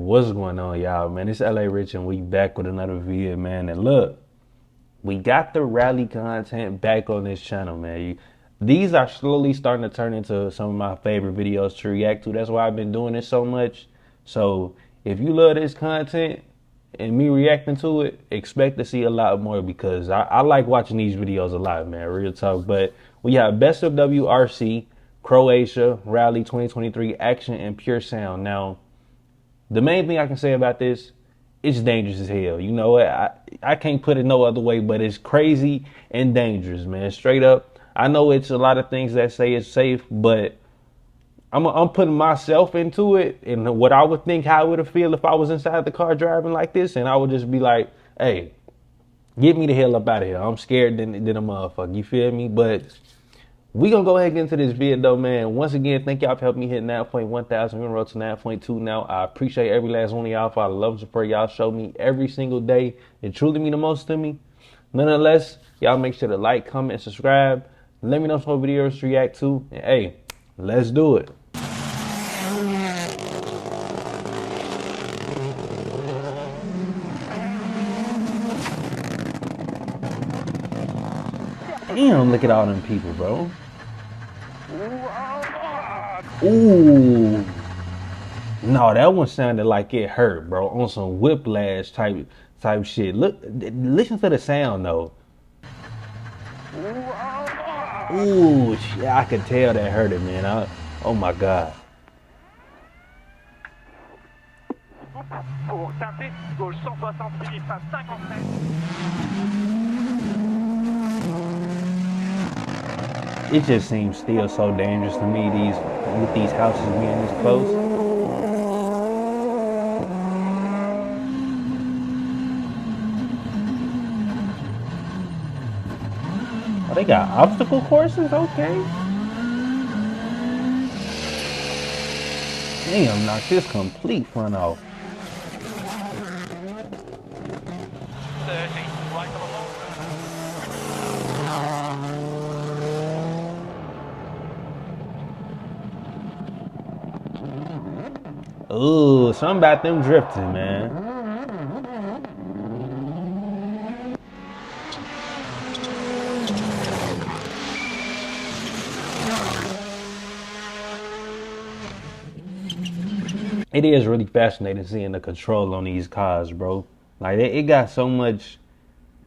What's going on, y'all, man? It's LA Rich and we back with another video, man. And look, we got the rally content back on this channel, man. These are slowly starting to turn into some of my favorite videos to react to. That's why I've been doing this so much. So if you love this content and me reacting to it, expect to see a lot more because I like watching these videos a lot, man. Real talk. But we have Best of WRC, Croatia, Rally 2023, Action, and Pure Sound. Now, the main thing I can say about this, it's dangerous as hell. You know what? I can't put it no other way, but it's crazy and dangerous, man. Straight up. I know it's a lot of things that say it's safe, but I'm putting myself into it and what I would think how I would feel if I was inside the car driving like this, and I would just be like, hey, get me the hell up out of here. I'm scared than a motherfucker. You feel me? But we gonna go ahead and get into this video though, man. Once again, thank y'all for helping me hit 9.1 thousand. We're on the road to 9.2 now. I appreciate every last one of y'all for all the love and support y'all show me every single day. It truly means the most to me. Nonetheless, y'all make sure to like, comment, and subscribe. Let me know some more videos to react to. And hey, let's do it. Damn, look at all them people, bro. Ooh. No, that one sounded like it hurt, bro. On some whiplash type shit. Look, listen to the sound though. Ooh, I could tell that hurted, man. Oh my God. It just seems still so dangerous to me, with these houses being this close. Oh, they got obstacle courses? Okay. Damn, knocked this complete front off. Ooh, something about them drifting, man. It is really fascinating seeing the control on these cars, bro. Like, it got so much,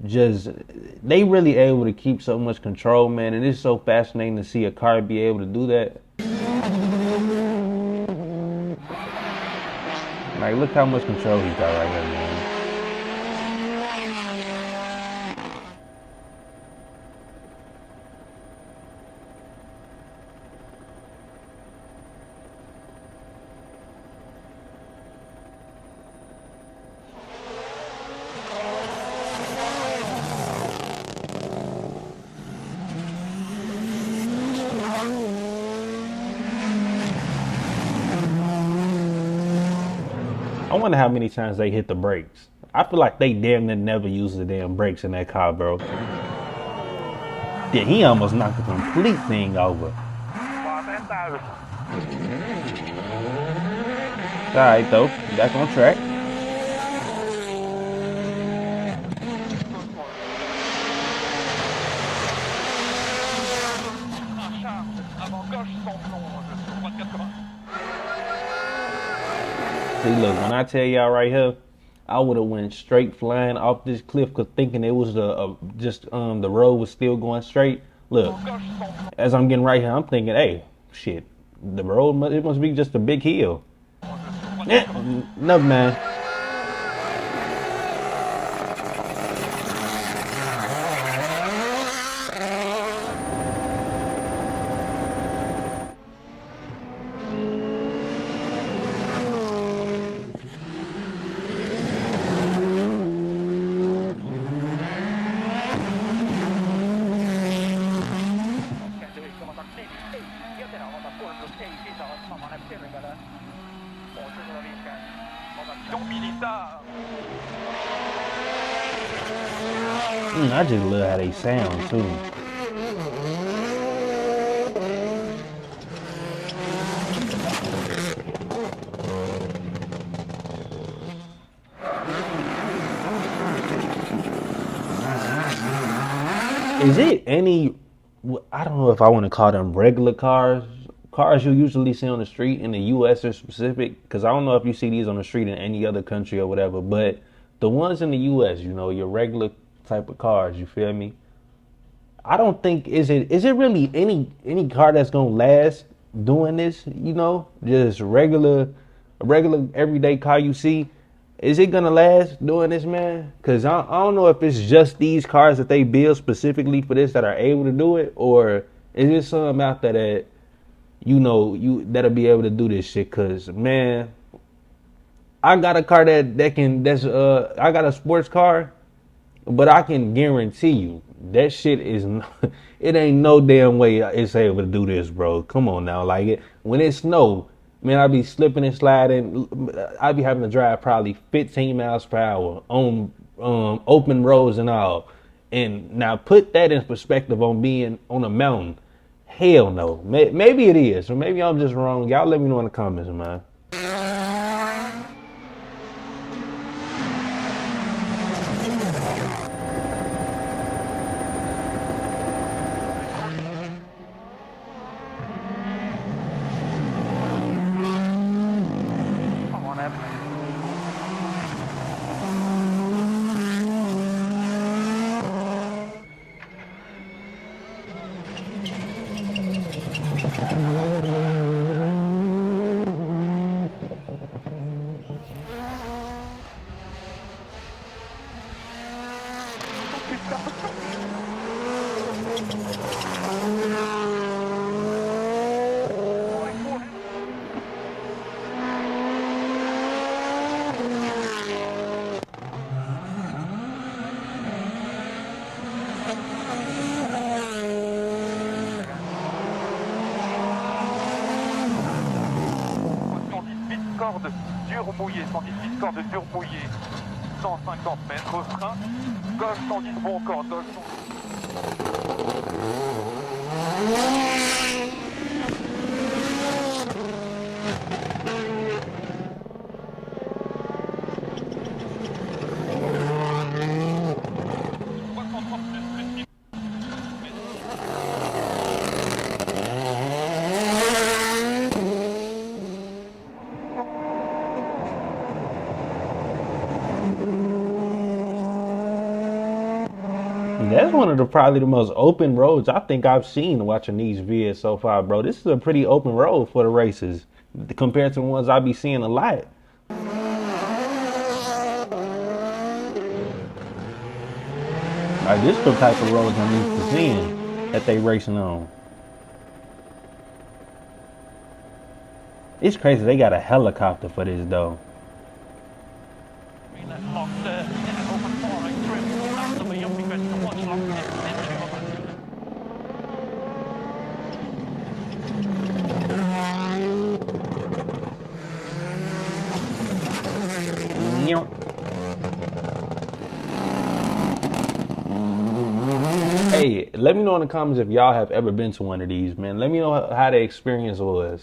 they really able to keep so much control, man. And it's so fascinating to see a car be able to do that. Like, look how much control he got right here, man. I wonder how many times they hit the brakes. I feel like they damn near never use the damn brakes in that car, bro. Yeah, he almost knocked the complete thing over. It's alright though, back on track. See, look, when I tell y'all right here, I would have went straight flying off this cliff cause thinking it was the road was still going straight. Look, as I'm getting right here, I'm thinking, hey, shit, the road, it must be just a big hill. No, man. I just love how they sound too. Is it any? I don't know if I want to call them regular cars. Cars you usually see on the street in the U.S. are specific, because I don't know if you see these on the street in any other country or whatever. But the ones in the U.S., you know, your regular type of cars. You feel me? I don't think is it really any car that's gonna last doing this, you know, just a regular everyday car you see. Is it gonna last doing this, man? Cause I don't know if it's just these cars that they build specifically for this that are able to do it, or is there some out there that you know you that'll be able to do this shit? Cause man, I got a car that's I got a sports car. But I can guarantee you that shit is it ain't no damn way it's able to do this, bro. Come on now, like when it snow, man, I be slipping and sliding. I be having to drive probably 15 miles per hour on open roads and all. And now put that in perspective on being on a mountain. Hell no. Maybe it is, or maybe I'm just wrong. Y'all let me know in the comments, man. corde dur mouillé, 118 corde dur mouillé, 150 mètres, frein, gauche 110 bon corde, gauche 110. That's one of the probably the most open roads I think I've seen watching these vids so far, bro. This is a pretty open road for the races compared to the ones I be seeing a lot. Like this is the type of roads I'm used to seeing that they racing on. It's crazy they got a helicopter for this though. Hey, let me know in the comments if y'all have ever been to one of these, man. Let me know how the experience was.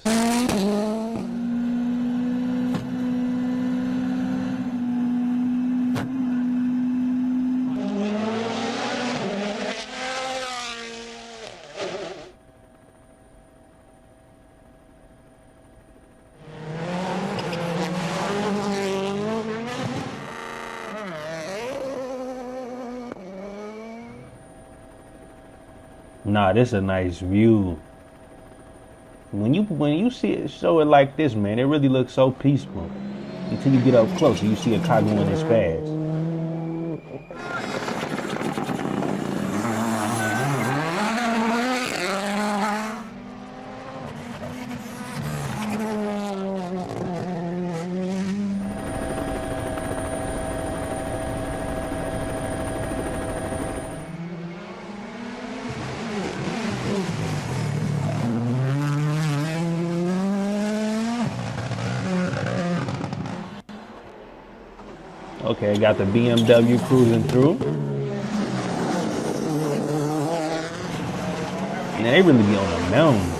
Nah, this is a nice view. When you see it, show it like this, man, it really looks so peaceful. Until you get up close and you see a car going this fast. Okay, got the BMW cruising through. Man, they really be on the mountain.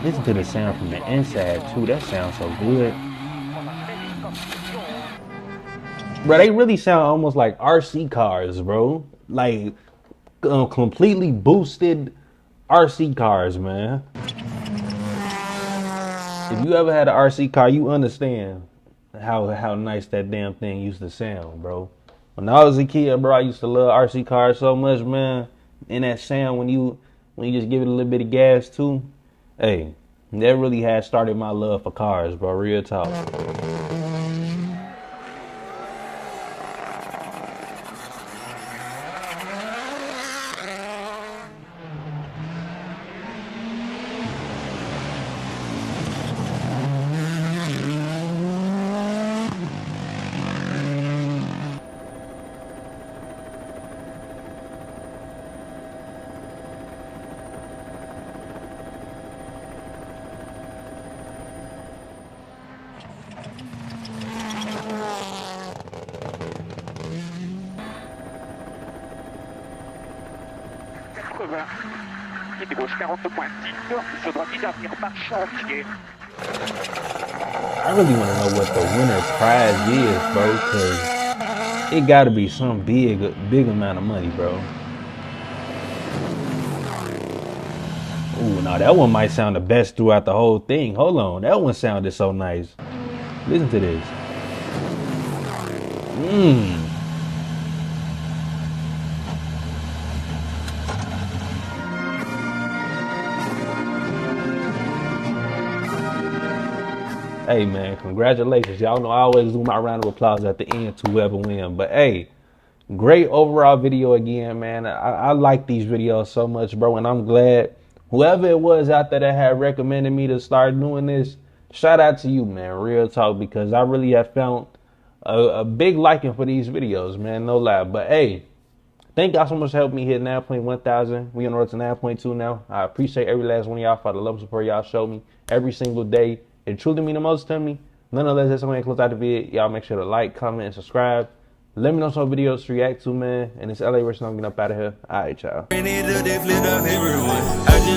Listen to the sound from the inside too. That sounds so good. Bro, they really sound almost like RC cars, bro. Like completely boosted RC cars, man. If you ever had an RC car, you understand how nice that damn thing used to sound, bro. When I was a kid, bro, I used to love RC cars so much, man. And that sound when you just give it a little bit of gas too, hey, that really has started my love for cars, bro. Real talk. Qui débauche 42.6, il faudra déjà venir par chantier. I really want to know what the winner's prize is, bro, because it got to be some big amount of money, bro. Ooh, now that one might sound the best throughout the whole thing. Hold on, that one sounded so nice. Listen to this. Hey man, congratulations. Y'all know I always do my round of applause at the end to whoever wins. But hey, great overall video again, man. I like these videos so much, bro, and I'm glad whoever it was out there that had recommended me to start doing this, shout out to you, man. Real talk, because I really have found a big liking for these videos, man. No lie. But hey, thank y'all so much for helping me hit 9.1 thousand. We on the road to 9.2 now. I appreciate every last one of y'all for the love and support y'all show me every single day. It truly means the most to me. Nonetheless, that's going to close out the video. Y'all make sure to like, comment, and subscribe. Let me know some videos to react to, man. And it's LA Rich, and I'm getting up out of here. All right, y'all. I just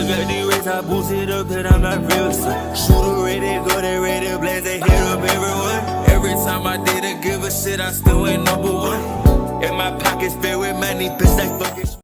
got the race, I boost it up, that I'm not real. Shooter ready, go there, ready, blaze, they hit up everyone. Every time I did a give a shit, I still ain't number one. In my pockets filled with money, bitch, like fucking.